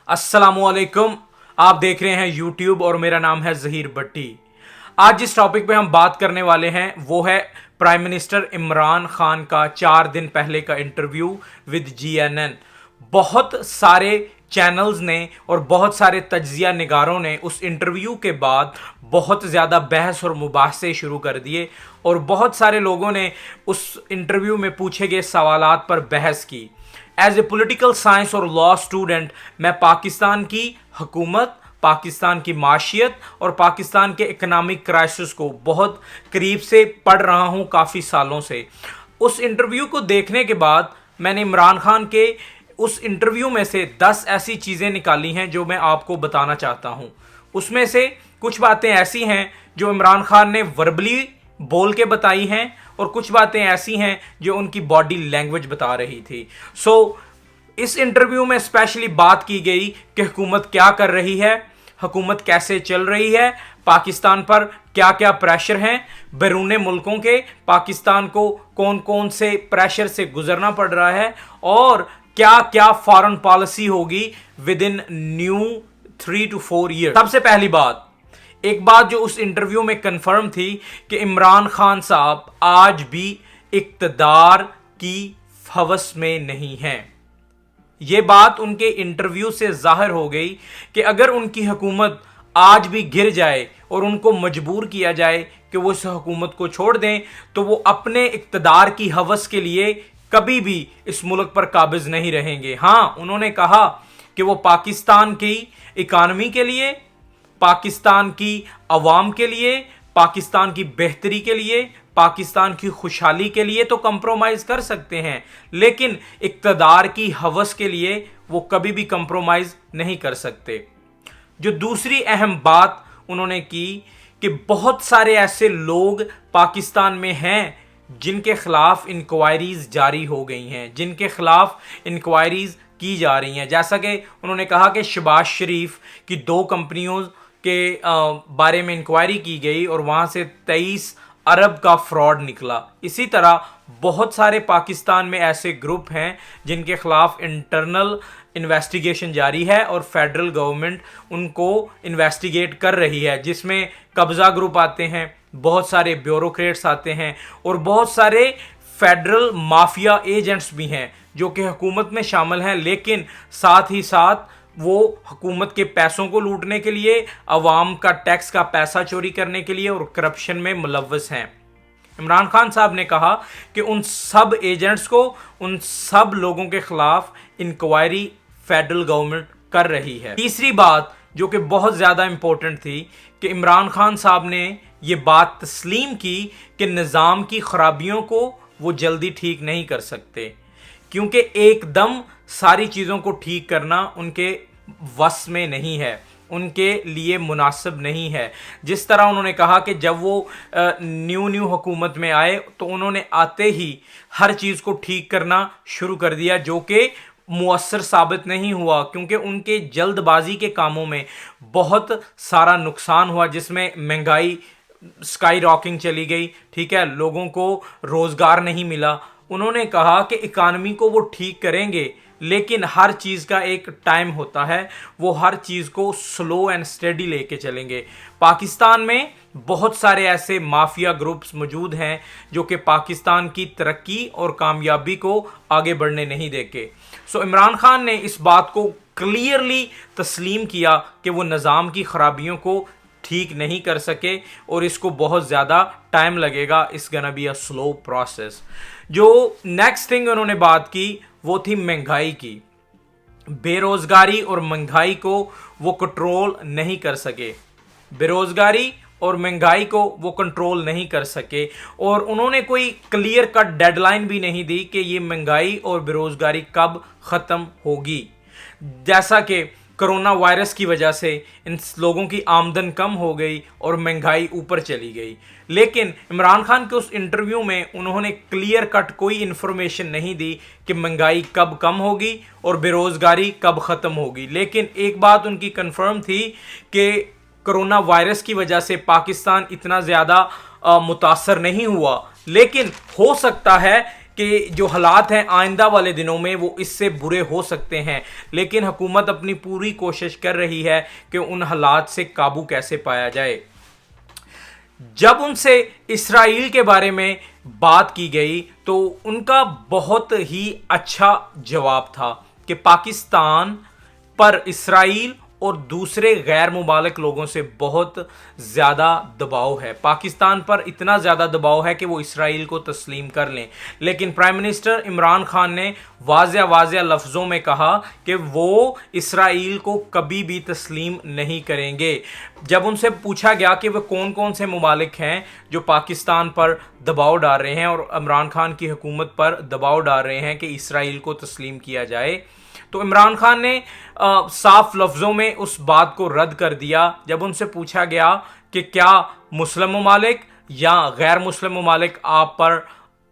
अस्सलामुअलैकुम। आप देख रहे हैं यूट्यूब और मेरा नाम है ज़हीर भट्टी। आज जिस टॉपिक पे हम बात करने वाले हैं वो है प्राइम मिनिस्टर इमरान खान का 4 दिन पहले का इंटरव्यू विद जीएनएन। बहुत सारे चैनल्स ने और बहुत सारे तज्जिया निगारों ने उस इंटरव्यू के बाद बहुत ज़्यादा बहस और मुबाहसे शुरू कर दिए और बहुत सारे लोगों ने उस इंटरव्यू में पूछे गए सवालात पर बहस की। एज ए पॉलिटिकल साइंस और लॉ स्टूडेंट मैं पाकिस्तान की हुकूमत, पाकिस्तान की माशियत और पाकिस्तान के इकनॉमिक क्राइसिस को बहुत करीब से पढ़ रहा हूँ काफ़ी सालों से। उस इंटरव्यू को देखने के बाद मैंने इमरान खान के उस इंटरव्यू में से 10 ऐसी चीज़ें निकाली हैं जो मैं आपको बताना चाहता हूँ। उसमें से कुछ बातें ऐसी हैं जो इमरान खान ने वर्बली बोल के बताई हैं और कुछ बातें ऐसी हैं जो उनकी बॉडी लैंग्वेज बता रही थी। इस इंटरव्यू में स्पेशली बात की गई कि हुकूमत क्या कर रही है, हुकूमत कैसे चल रही है, पाकिस्तान पर क्या क्या प्रेशर हैं, बैरूने मुल्कों के पाकिस्तान को कौन कौन से प्रेशर से गुजरना पड़ रहा है और क्या क्या फॉरेन पॉलिसी होगी with in new 3 to 4 year. सबसे पहली बात, एक बात जो उस इंटरव्यू में कंफर्म थी कि इमरान खान साहब आज भी इक्तदार की हवस में नहीं हैं। यह बात उनके इंटरव्यू से जाहिर हो गई कि अगर उनकी हुकूमत आज भी गिर जाए और उनको मजबूर किया जाए कि वो इस हुकूमत को छोड़ दें तो वो अपने इक्तदार की हवस के लिए कभी भी इस मुल्क पर काबिज नहीं रहेंगे। हाँ, उन्होंने कहा कि वो पाकिस्तान की इकानमी के लिए, पाकिस्तान की अवाम के लिए, पाकिस्तान की बेहतरी के लिए, पाकिस्तान की खुशहाली के लिए तो कंप्रोमाइज कर सकते हैं, लेकिन इक्तदार की हवस के लिए वो कभी भी कंप्रोमाइज नहीं कर सकते। जो दूसरी अहम बात उन्होंने की कि बहुत सारे ऐसे लोग पाकिस्तान में हैं जिनके खिलाफ इंक्वायरीज जारी हो गई हैं, जिनके खिलाफ इंक्वायरीज की जा रही हैं। जैसा कि उन्होंने कहा कि शहबाज शरीफ की 2 कंपनियों के बारे में इंक्वायरी की गई और वहाँ से 23 अरब का फ्रॉड निकला। इसी तरह बहुत सारे पाकिस्तान में ऐसे ग्रुप हैं जिनके खिलाफ इंटरनल इन्वेस्टिगेशन जारी है और फेडरल गवर्नमेंट उनको इन्वेस्टिगेट कर रही है, जिसमें कब्जा ग्रुप आते हैं, बहुत सारे ब्यूरोक्रेट्स आते हैं और बहुत सारे फेडरल माफिया एजेंट्स भी हैं जो कि हुकूमत में शामिल हैं, लेकिन साथ ही साथ वो हुकूमत के पैसों को लूटने के लिए, अवाम का टैक्स का पैसा चोरी करने के लिए और करप्शन में मुलव्वस हैं। इमरान खान साहब ने कहा कि उन सब एजेंट्स को, उन सब लोगों के खिलाफ इंक्वायरी फेडरल गवर्नमेंट कर रही है। तीसरी बात जो कि बहुत ज़्यादा इंपॉर्टेंट थी कि इमरान खान साहब ने ये बात तस्लीम की कि निज़ाम की खराबियों को वो जल्दी ठीक नहीं कर सकते, क्योंकि एकदम सारी चीज़ों को ठीक करना उनके वश में नहीं है, उनके लिए मुनासिब नहीं है। जिस तरह उन्होंने कहा कि जब वो न्यू हुकूमत में आए तो उन्होंने आते ही हर चीज़ को ठीक करना शुरू कर दिया, जो कि मुअस्सर साबित नहीं हुआ, क्योंकि उनके जल्दबाजी के कामों में बहुत सारा नुकसान हुआ, जिसमें महंगाई स्काई रॉकिंग चली गई। ठीक है, लोगों को रोज़गार नहीं मिला। उन्होंने कहा कि इकानमी को वो ठीक करेंगे, लेकिन हर चीज़ का एक टाइम होता है, वो हर चीज़ को स्लो एंड स्टेडी लेके चलेंगे। पाकिस्तान में बहुत सारे ऐसे माफिया ग्रुप्स मौजूद हैं जो कि पाकिस्तान की तरक्की और कामयाबी को आगे बढ़ने नहीं देंगे। इमरान खान ने इस बात को क्लियरली तस्लीम किया कि वो निज़ाम की खराबियों को ठीक नहीं कर सके और इसको बहुत ज़्यादा टाइम लगेगा। It's gonna be a slow process. जो नेक्स्ट थिंग उन्होंने बात की वो थी महंगाई की। बेरोज़गारी और महंगाई को वो कंट्रोल नहीं कर सके, बेरोज़गारी और महंगाई को वो कंट्रोल नहीं कर सके और उन्होंने कोई क्लियर कट डेडलाइन भी नहीं दी कि ये महंगाई और बेरोज़गारी कब ख़त्म होगी। जैसा कि कोरोना वायरस की वजह से इन लोगों की आमदन कम हो गई और महंगाई ऊपर चली गई, लेकिन इमरान खान के उस इंटरव्यू में उन्होंने क्लियर कट कोई इन्फॉर्मेशन नहीं दी कि महंगाई कब कम होगी और बेरोज़गारी कब ख़त्म होगी। लेकिन एक बात उनकी कंफर्म थी कि कोरोना वायरस की वजह से पाकिस्तान इतना ज़्यादा मुतासर नहीं हुआ, लेकिन हो सकता है कि जो हालात हैं आइंदा वाले दिनों में वो इससे बुरे हो सकते हैं, लेकिन हुकूमत अपनी पूरी कोशिश कर रही है कि उन हालात से काबू कैसे पाया जाए। जब उनसे इसराइल के बारे में बात की गई तो उनका बहुत ही अच्छा जवाब था कि पाकिस्तान पर इसराइल और दूसरे गैर मुबालिक लोगों से बहुत ज़्यादा दबाव है। पाकिस्तान पर इतना ज़्यादा दबाव है कि वो इसराइल को तस्लीम कर लें, लेकिन प्राइम मिनिस्टर इमरान खान ने वाज़े लफ्ज़ों में कहा कि वो इसराइल को कभी भी तस्लीम नहीं करेंगे। जब उनसे पूछा गया कि वह कौन कौन से मुमालिक हैं जो पाकिस्तान पर दबाव डाल रहे हैं और इमरान खान की हुकूमत पर दबाव डाल रहे हैं कि इसराइल को तस्लीम किया जाए, तो इमरान खान ने साफ लफ्ज़ों में उस बात को रद्द कर दिया। जब उनसे पूछा गया कि क्या मुस्लिम ममालिक या गैर मुस्लिम ममालिक आप पर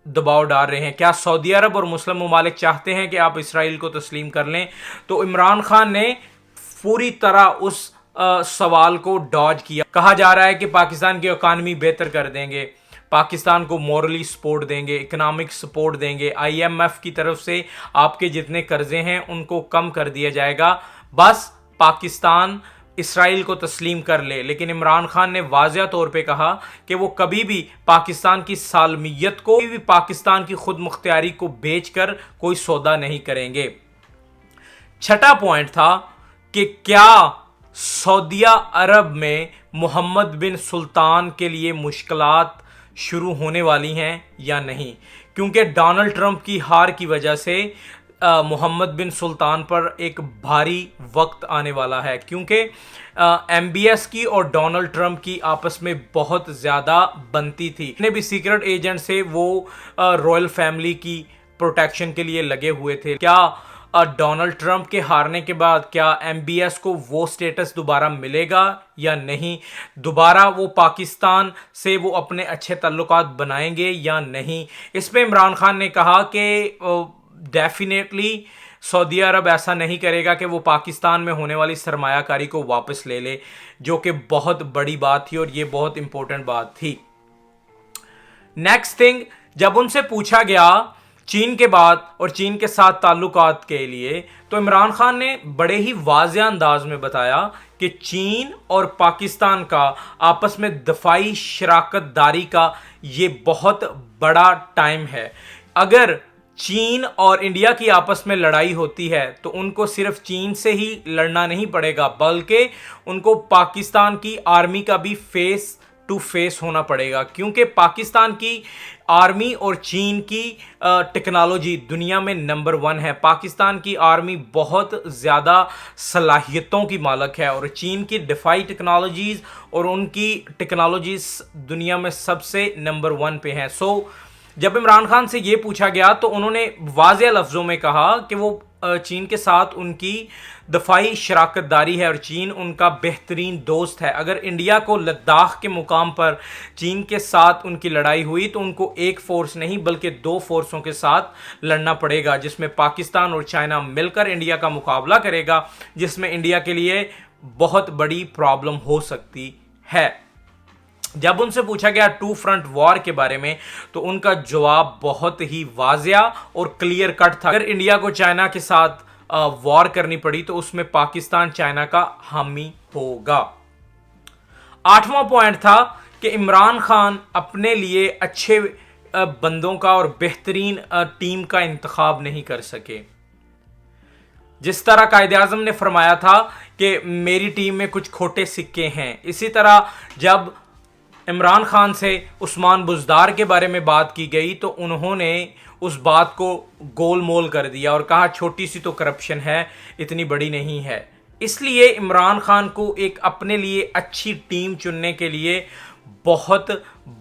दबाव डाल रहे हैं, क्या सऊदी अरब और मुस्लिम ममालिक चाहते हैं कि आप इसराइल को तस्लीम कर लें, तो इमरान खान ने पूरी तरह उस सवाल को डॉज किया। कहा जा रहा है कि पाकिस्तान की इकॉनमी बेहतर कर देंगे, पाकिस्तान को मॉरली सपोर्ट देंगे, इकोनॉमिक सपोर्ट देंगे, IMF की तरफ से आपके जितने कर्जे हैं उनको कम कर दिया जाएगा, बस पाकिस्तान इसराइल को तस्लीम कर ले। लेकिन इमरान खान ने वाज़ेह तौर पे कहा कि वो कभी भी पाकिस्तान की सालमियत को, कभी भी पाकिस्तान की खुद मुख्तियारी को बेचकर कोई सौदा नहीं करेंगे। छठा पॉइंट था कि क्या सऊदी अरब में मोहम्मद बिन सुल्तान के लिए मुश्किलात शुरू होने वाली हैं या नहीं, क्योंकि डोनाल्ड ट्रंप की हार की वजह से मोहम्मद बिन सुल्तान पर एक भारी वक्त आने वाला है, क्योंकि MBS की और डोनाल्ड ट्रंप की आपस में बहुत ज़्यादा बनती थी। जितने भी सीक्रेट एजेंट से वो रॉयल फैमिली की प्रोटेक्शन के लिए लगे हुए थे। क्या डोनाल्ड ट्रंप के हारने के बाद क्या MBS को वो स्टेटस दोबारा मिलेगा या नहीं, दोबारा वो पाकिस्तान से वो अपने अच्छे ताल्लुकात बनाएंगे या नहीं। इस पे इमरान खान ने कहा कि डेफिनेटली सऊदी अरब ऐसा नहीं करेगा कि वो पाकिस्तान में होने वाली सरमायाकारी को वापस ले ले, जो कि बहुत बड़ी बात थी और ये बहुत इंपॉर्टेंट बात थी। नेक्स्ट थिंग, जब उनसे पूछा गया चीन के बाद और चीन के साथ ताल्लुकात के लिए, तो इमरान खान ने बड़े ही वाज़ेह अंदाज में बताया कि चीन और पाकिस्तान का आपस में दफाई शराकतदारी का ये बहुत बड़ा टाइम है। अगर चीन और इंडिया की आपस में लड़ाई होती है तो उनको सिर्फ चीन से ही लड़ना नहीं पड़ेगा, बल्कि उनको पाकिस्तान की आर्मी का भी फेस टू फेस होना पड़ेगा, क्योंकि पाकिस्तान की आर्मी और चीन की टेक्नोलॉजी दुनिया में नंबर 1 है। पाकिस्तान की आर्मी बहुत ज़्यादा सलाहियतों की मालक है और चीन की डिफाई टेक्नोलॉजीज़ और उनकी टेक्नोलॉजीज़ दुनिया में सबसे नंबर 1 पे हैं। सो जब इमरान खान से ये पूछा गया तो उन्होंने वाज़ेह लफ्ज़ों में कहा कि वो चीन के साथ उनकी दफाई शराकतदारी है और चीन उनका बेहतरीन दोस्त है। अगर इंडिया को लद्दाख के मुकाम पर चीन के साथ उनकी लड़ाई हुई तो उनको एक फोर्स नहीं बल्कि 2 फोर्सों के साथ लड़ना पड़ेगा, जिसमें पाकिस्तान और चाइना मिलकर इंडिया का मुकाबला करेगा, जिसमें इंडिया के लिए बहुत बड़ी प्रॉब्लम हो सकती है। जब उनसे पूछा गया 2 फ्रंट वॉर के बारे में तो उनका जवाब बहुत ही वाज़ेह और क्लियर कट था। अगर इंडिया को चाइना के साथ वॉर करनी पड़ी तो उसमें पाकिस्तान चाइना का हामी होगा। 8वां पॉइंट था कि इमरान खान अपने लिए अच्छे बंदों का और बेहतरीन टीम का इंतखाब नहीं कर सके। जिस तरह कायदे-आज़म ने फरमाया था कि मेरी टीम में कुछ खोटे सिक्के हैं, इसी तरह जब इमरान खान से उस्मान बुज़दार के बारे में बात की गई तो उन्होंने उस बात को गोल मोल कर दिया और कहा छोटी सी तो करप्शन है, इतनी बड़ी नहीं है। इसलिए इमरान खान को एक अपने लिए अच्छी टीम चुनने के लिए बहुत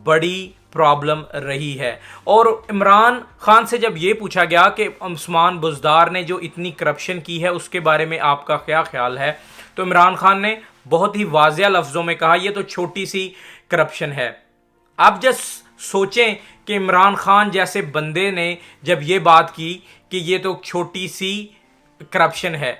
बड़ी प्रॉब्लम रही है। और इमरान खान से जब ये पूछा गया कि उस्मान बुज़दार ने जो इतनी करप्शन की है उसके बारे में आपका क्या ख्याल है, तो इमरान खान ने बहुत ही वाज़ेह लफ्ज़ों में कहा ये तो छोटी सी करप्शन है। आप जस्ट सोचें कि इमरान खान जैसे बंदे ने जब ये बात की कि ये तो छोटी सी करप्शन है,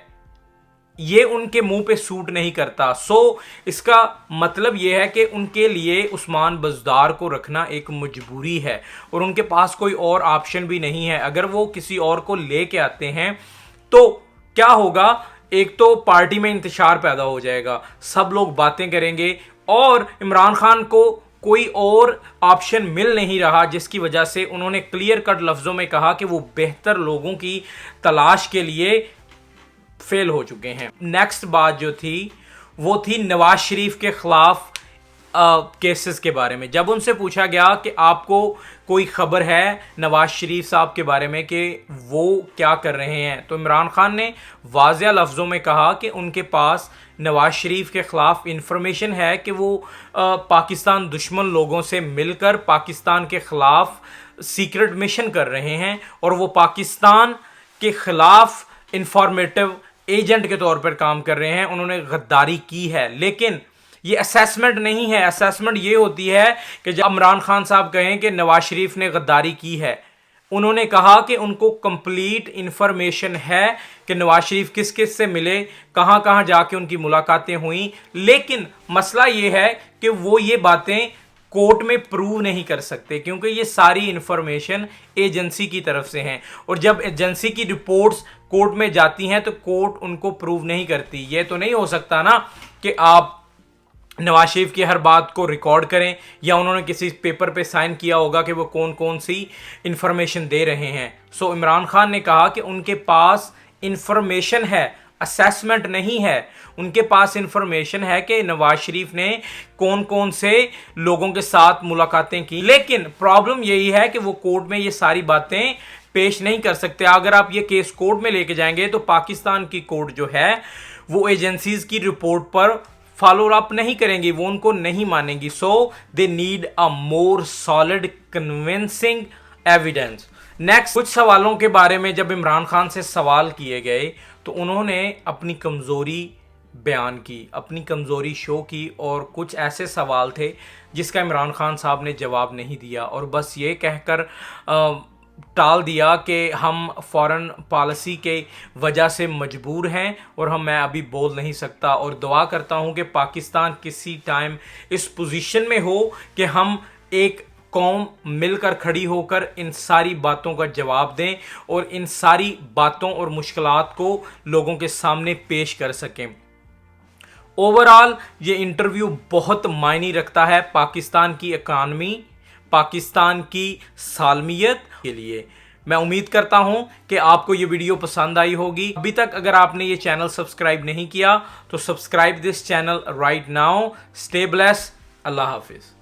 ये उनके मुंह पे सूट नहीं करता। सो इसका मतलब ये है कि उनके लिए उस्मान बज़दार को रखना एक मजबूरी है और उनके पास कोई और ऑप्शन भी नहीं है। अगर वो किसी और को लेके आते हैं तो क्या होगा, एक तो पार्टी में इंतशार पैदा हो जाएगा, सब लोग बातें करेंगे और इमरान खान को कोई और ऑप्शन मिल नहीं रहा, जिसकी वजह से उन्होंने क्लियर कट लफ्ज़ों में कहा कि वो बेहतर लोगों की तलाश के लिए फेल हो चुके हैं। नेक्स्ट बात जो थी वो थी नवाज शरीफ के खिलाफ केसेस के बारे में। जब उनसे पूछा गया कि आपको कोई खबर है नवाज शरीफ साहब के बारे में कि वो क्या कर रहे हैं, तो इमरान खान ने वाज़ेह लफ्ज़ों में कहा कि उनके पास नवाज शरीफ के ख़िलाफ़ इंफॉर्मेशन है कि वो पाकिस्तान दुश्मन लोगों से मिलकर पाकिस्तान के ख़िलाफ़ सीक्रेट मिशन कर रहे हैं और वो पाकिस्तान के ख़िलाफ़ इंफॉर्मेटिव एजेंट के तौर पर काम कर रहे हैं, उन्होंने गद्दारी की है। लेकिन ये असेसमेंट नहीं है। असेसमेंट ये होती है कि जब इमरान खान साहब कहें कि नवाज शरीफ ने गद्दारी की है, उन्होंने कहा कि उनको कंप्लीट इंफॉर्मेशन है कि नवाज शरीफ किस किस से मिले, कहां कहां जाके उनकी मुलाकातें हुई। लेकिन मसला ये है कि वो ये बातें कोर्ट में प्रूव नहीं कर सकते क्योंकि ये सारी इंफॉर्मेशन एजेंसी की तरफ से हैं और जब एजेंसी की रिपोर्ट्स कोर्ट में जाती हैं तो कोर्ट उनको प्रूव नहीं करती। ये तो नहीं हो सकता ना कि आप नवाज शरीफ की हर बात को रिकॉर्ड करें या उन्होंने किसी पेपर पे साइन किया होगा कि वो कौन कौन सी इंफॉर्मेशन दे रहे हैं। सो इमरान खान ने कहा कि उनके पास इंफॉर्मेशन है, असेसमेंट नहीं है। उनके पास इंफॉर्मेशन है कि नवाज शरीफ ने कौन कौन से लोगों के साथ मुलाकातें की, लेकिन प्रॉब्लम यही है कि वो कोर्ट में ये सारी बातें पेश नहीं कर सकते। अगर आप ये केस कोर्ट में लेके जाएंगे तो पाकिस्तान की कोर्ट जो है वो एजेंसीज की रिपोर्ट पर फॉलो अप नहीं करेंगी, वो उनको नहीं मानेंगी। So they need a more solid convincing evidence. Next, कुछ सवालों के बारे में जब इमरान खान से सवाल किए गए तो उन्होंने अपनी कमजोरी बयान की, अपनी कमजोरी शो की और कुछ ऐसे सवाल थे जिसका इमरान खान साहब ने जवाब नहीं दिया और बस ये कहकर टाल दिया कि हम फॉरेन पॉलिसी के वजह से मजबूर हैं और मैं अभी बोल नहीं सकता। और दुआ करता हूं कि पाकिस्तान किसी टाइम इस पोजीशन में हो कि हम एक कौम मिलकर खड़ी होकर इन सारी बातों का जवाब दें और इन सारी बातों और मुश्किलात को लोगों के सामने पेश कर सकें। ओवरऑल ये इंटरव्यू बहुत मायने रखता है पाकिस्तान की इकानमी, पाकिस्तान की सालमियत के लिए। मैं उम्मीद करता हूं कि आपको ये वीडियो पसंद आई होगी। अभी तक अगर आपने ये चैनल सब्सक्राइब नहीं किया तो subscribe this channel right now. Stay blessed. Allah Hafiz.